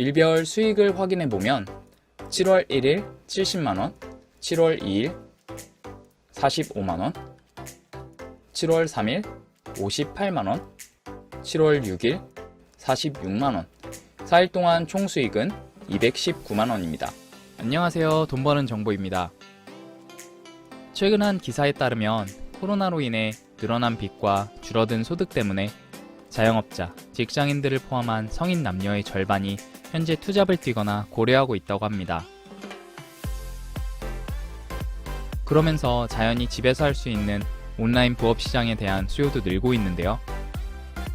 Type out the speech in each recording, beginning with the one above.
일별 수익을 확인해보면 7월 1일 70만원, 7월 2일 45만원, 7월 3일 58만원, 7월 6일 46만원, 4일 동안 총 수익은 219만원입니다. 안녕하세요, 돈 버는 정보입니다. 최근 한 기사에 따르면 코로나로 인해 늘어난 빚과 줄어든 소득 때문에 자영업자, 직장인들을 포함한 성인 남녀의 절반이 현재 투잡을 뛰거나 고려하고 있다고 합니다. 그러면서 자연히 집에서 할 수 있는 온라인 부업 시장에 대한 수요도 늘고 있는데요.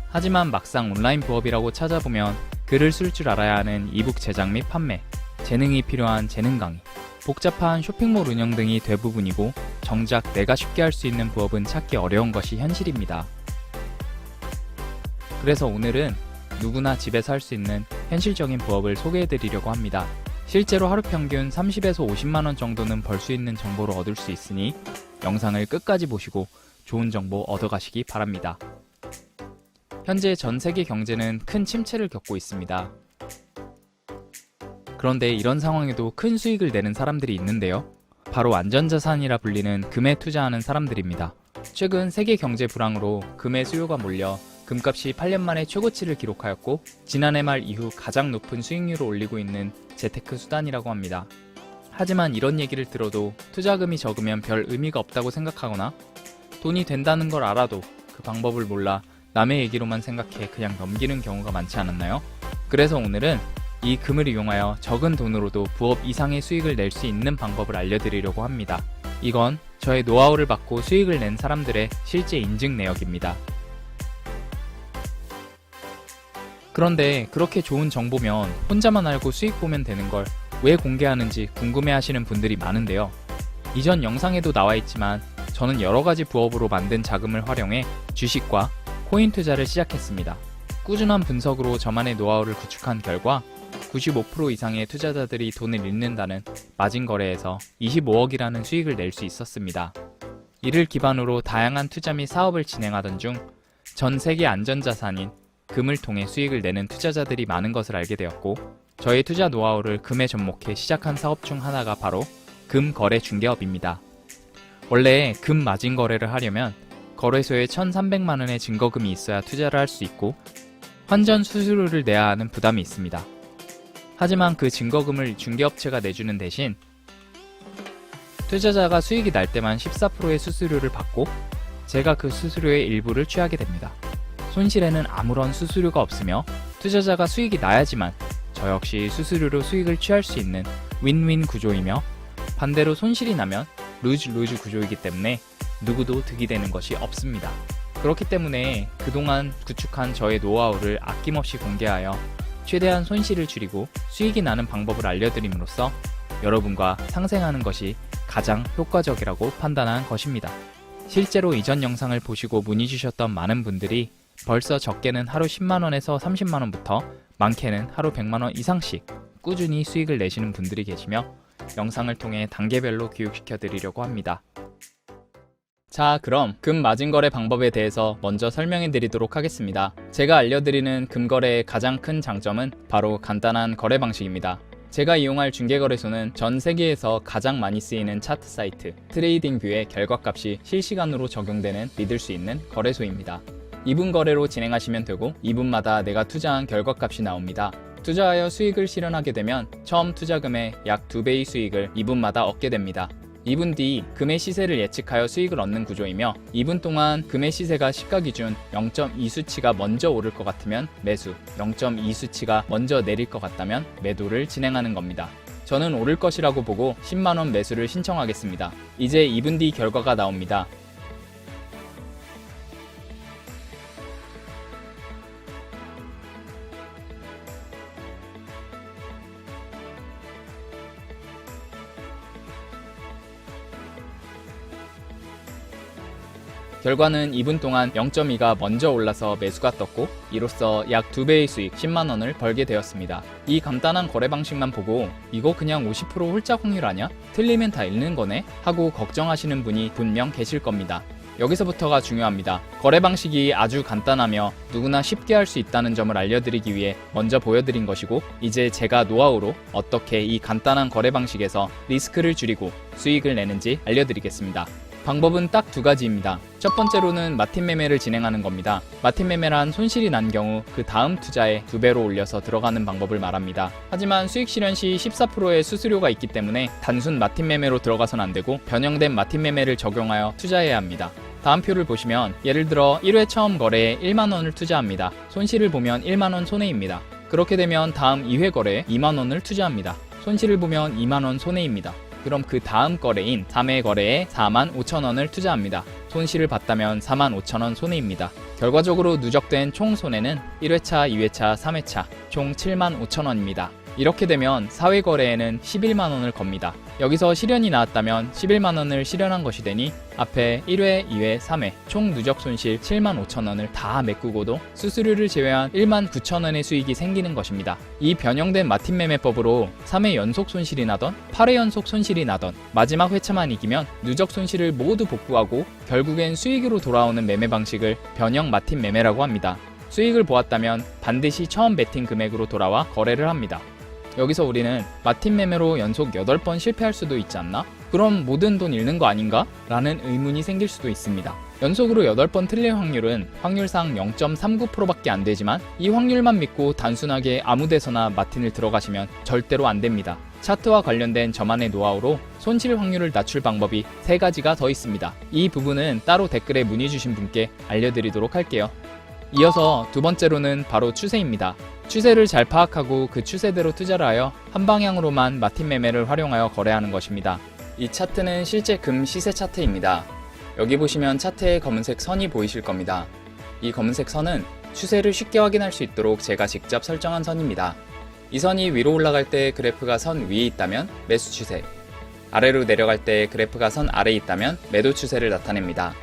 하지만 막상 온라인 부업이라고 찾아보면 글을 쓸 줄 알아야 하는 이북 제작 및 판매, 재능이 필요한 재능 강의, 복잡한 쇼핑몰 운영 등이 대부분이고 정작 내가 쉽게 할 수 있는 부업은 찾기 어려운 것이 현실입니다. 그래서 오늘은 누구나 집에서 할 수 있는 현실적인 부업을 소개해드리려고 합니다. 실제로 하루 평균 30에서 50만원 정도는 벌 수 있는 정보를 얻을 수 있으니 영상을 끝까지 보시고 좋은 정보 얻어가시기 바랍니다. 현재 전 세계 경제는 큰 침체를 겪고 있습니다. 그런데 이런 상황에도 큰 수익을 내는 사람들이 있는데요. 바로 안전자산이라 불리는 금에 투자하는 사람들입니다. 최근 세계 경제 불황으로 금의 수요가 몰려 금값이 8년 만에 최고치를 기록하였고 지난해 말 이후 가장 높은 수익률을 올리고 있는 재테크 수단이라고 합니다. 하지만 이런 얘기를 들어도 투자금이 적으면 별 의미가 없다고 생각하거나 돈이 된다는 걸 알아도 그 방법을 몰라 남의 얘기로만 생각해 그냥 넘기는 경우가 많지 않았나요? 그래서 오늘은 이 금을 이용하여 적은 돈으로도 부업 이상의 수익을 낼 수 있는 방법을 알려드리려고 합니다. 이건 저의 노하우를 받고 수익을 낸 사람들의 실제 인증 내역입니다. 그런데 그렇게 좋은 정보면 혼자만 알고 수익 보면 되는 걸 왜 공개하는지 궁금해하시는 분들이 많은데요. 이전 영상에도 나와 있지만 저는 여러가지 부업으로 만든 자금을 활용해 주식과 코인 투자를 시작했습니다. 꾸준한 분석으로 저만의 노하우를 구축한 결과 95% 이상의 투자자들이 돈을 잃는다는 마진 거래에서 25억이라는 수익을 낼 수 있었습니다. 이를 기반으로 다양한 투자 및 사업을 진행하던 중 전 세계 안전자산인 금을 통해 수익을 내는 투자자들이 많은 것을 알게 되었고 저의 투자 노하우를 금에 접목해 시작한 사업 중 하나가 바로 금 거래 중개업입니다. 원래 금 마진 거래를 하려면 거래소에 1,300만원의 증거금이 있어야 투자를 할 수 있고 환전 수수료를 내야 하는 부담이 있습니다. 하지만 그 증거금을 중개업체가 내주는 대신 투자자가 수익이 날 때만 14%의 수수료를 받고 제가 그 수수료의 일부를 취하게 됩니다. 손실에는 아무런 수수료가 없으며 투자자가 수익이 나야지만 저 역시 수수료로 수익을 취할 수 있는 윈윈 구조이며 반대로 손실이 나면 루즈 구조이기 때문에 누구도 득이 되는 것이 없습니다. 그렇기 때문에 그동안 구축한 저의 노하우를 아낌없이 공개하여 최대한 손실을 줄이고 수익이 나는 방법을 알려드림으로써 여러분과 상생하는 것이 가장 효과적이라고 판단한 것입니다. 실제로 이전 영상을 보시고 문의 주셨던 많은 분들이 벌써 적게는 하루 10만원에서 30만원부터 많게는 하루 100만원 이상씩 꾸준히 수익을 내시는 분들이 계시며 영상을 통해 단계별로 교육시켜 드리려고 합니다. 자, 그럼 금 마진 거래 방법에 대해서 먼저 설명해 드리도록 하겠습니다. 제가 알려드리는 금거래의 가장 큰 장점은 바로 간단한 거래 방식입니다. 제가 이용할 중개거래소는 전 세계에서 가장 많이 쓰이는 차트 사이트 트레이딩뷰의 결과값이 실시간으로 적용되는 믿을 수 있는 거래소입니다. 2분 거래로 진행하시면 되고 2분마다 내가 투자한 결과값이 나옵니다. 투자하여 수익을 실현하게 되면 처음 투자금의 약 2배의 수익을 2분마다 얻게 됩니다. 2분 뒤 금의 시세를 예측하여 수익을 얻는 구조이며 2분 동안 금의 시세가 시가 기준 0.2 수치가 먼저 오를 것 같으면 매수, 0.2 수치가 먼저 내릴 것 같다면 매도를 진행하는 겁니다. 저는 오를 것이라고 보고 10만원 매수를 신청하겠습니다. 이제 2분 뒤 결과가 나옵니다. 결과는 2분 동안 0.2가 먼저 올라서 매수가 떴고 이로써 약 2배의 수익 10만원을 벌게 되었습니다. 이 간단한 거래 방식만 보고 이거 그냥 50% 홀짝 확률 아냐? 틀리면 다 잃는 거네? 하고 걱정하시는 분이 분명 계실 겁니다. 여기서부터가 중요합니다. 거래 방식이 아주 간단하며 누구나 쉽게 할 수 있다는 점을 알려드리기 위해 먼저 보여드린 것이고, 이제 제가 노하우로 어떻게 이 간단한 거래 방식에서 리스크를 줄이고 수익을 내는지 알려드리겠습니다. 방법은 딱 두 가지입니다. 첫 번째로는 마틴 매매를 진행하는 겁니다. 마틴 매매란 손실이 난 경우 그 다음 투자에 2배로 올려서 들어가는 방법을 말합니다. 하지만 수익 실현 시 14%의 수수료가 있기 때문에 단순 마틴 매매로 들어가선 안 되고 변형된 마틴 매매를 적용하여 투자해야 합니다. 다음 표를 보시면 예를 들어 1회 처음 거래에 1만원을 투자합니다. 손실을 보면 1만원 손해입니다. 그렇게 되면 다음 2회 거래에 2만원을 투자합니다. 손실을 보면 2만원 손해입니다. 그럼 그 다음 거래인 3회 거래에 45,000원을 투자합니다. 손실을 봤다면 45,000원 손해입니다. 결과적으로 누적된 총 손해는 1회차, 2회차, 3회차 총 75,000원입니다. 이렇게 되면 4회 거래에는 11만원을 겁니다. 여기서 실현이 나왔다면 11만원을 실현한 것이 되니 앞에 1회, 2회, 3회 총 누적 손실 75,000원을 다 메꾸고도 수수료를 제외한 19,000원의 수익이 생기는 것입니다. 이 변형된 마틴 매매법으로 3회 연속 손실이 나던 8회 연속 손실이 나던 마지막 회차만 이기면 누적 손실을 모두 복구하고 결국엔 수익으로 돌아오는 매매 방식을 변형 마틴 매매라고 합니다. 수익을 보았다면 반드시 처음 베팅 금액으로 돌아와 거래를 합니다. 여기서 우리는 마틴 매매로 연속 8번 실패할 수도 있지 않나? 그럼 모든 돈 잃는 거 아닌가? 라는 의문이 생길 수도 있습니다. 연속으로 8번 틀릴 확률은 확률상 0.39%밖에 안 되지만 이 확률만 믿고 단순하게 아무 데서나 마틴을 들어가시면 절대로 안 됩니다. 차트와 관련된 저만의 노하우로 손실 확률을 낮출 방법이 3가지가 더 있습니다. 이 부분은 따로 댓글에 문의 주신 분께 알려드리도록 할게요. 이어서 두 번째로는 바로 추세입니다. 추세를 잘 파악하고 그 추세대로 투자를 하여 한 방향으로만 마틴 매매를 활용하여 거래하는 것입니다. 이 차트는 실제 금 시세 차트입니다. 여기 보시면 차트에 검은색 선이 보이실 겁니다. 이 검은색 선은 추세를 쉽게 확인할 수 있도록 제가 직접 설정한 선입니다. 이 선이 위로 올라갈 때 그래프가 선 위에 있다면 매수 추세, 아래로 내려갈 때 그래프가 선 아래에 있다면 매도 추세를 나타냅니다.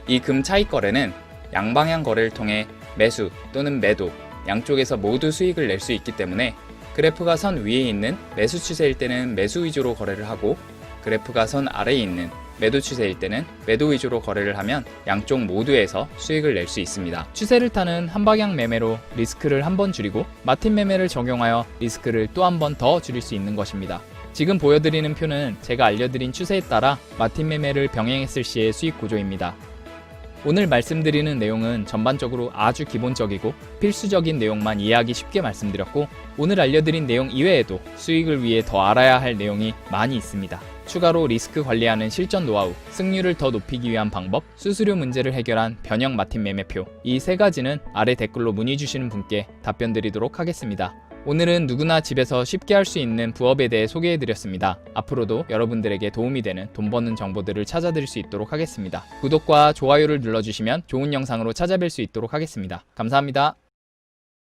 이 금 차익 거래는 양방향 거래를 통해 매수 또는 매도 양쪽에서 모두 수익을 낼 수 있기 때문에 그래프가 선 위에 있는 매수 추세일 때는 매수 위주로 거래를 하고 그래프가 선 아래에 있는 매도 추세일 때는 매도 위주로 거래를 하면 양쪽 모두에서 수익을 낼 수 있습니다. 추세를 타는 한방향 매매로 리스크를 한 번 줄이고 마틴 매매를 적용하여 리스크를 또 한 번 더 줄일 수 있는 것입니다. 지금 보여드리는 표는 제가 알려드린 추세에 따라 마틴 매매를 병행했을 시의 수익 구조입니다. 오늘 말씀드리는 내용은 전반적으로 아주 기본적이고 필수적인 내용만 이해하기 쉽게 말씀드렸고, 오늘 알려드린 내용 이외에도 수익을 위해 더 알아야 할 내용이 많이 있습니다. 추가로 리스크 관리하는 실전 노하우, 승률을 더 높이기 위한 방법, 수수료 문제를 해결한 변형 마틴 매매표, 이 3가지는 아래 댓글로 문의 주시는 분께 답변 드리도록 하겠습니다. 오늘은 누구나 집에서 쉽게 할 수 있는 부업에 대해 소개해드렸습니다. 앞으로도 여러분들에게 도움이 되는 돈 버는 정보들을 찾아드릴 수 있도록 하겠습니다. 구독과 좋아요를 눌러주시면 좋은 영상으로 찾아뵐 수 있도록 하겠습니다. 감사합니다.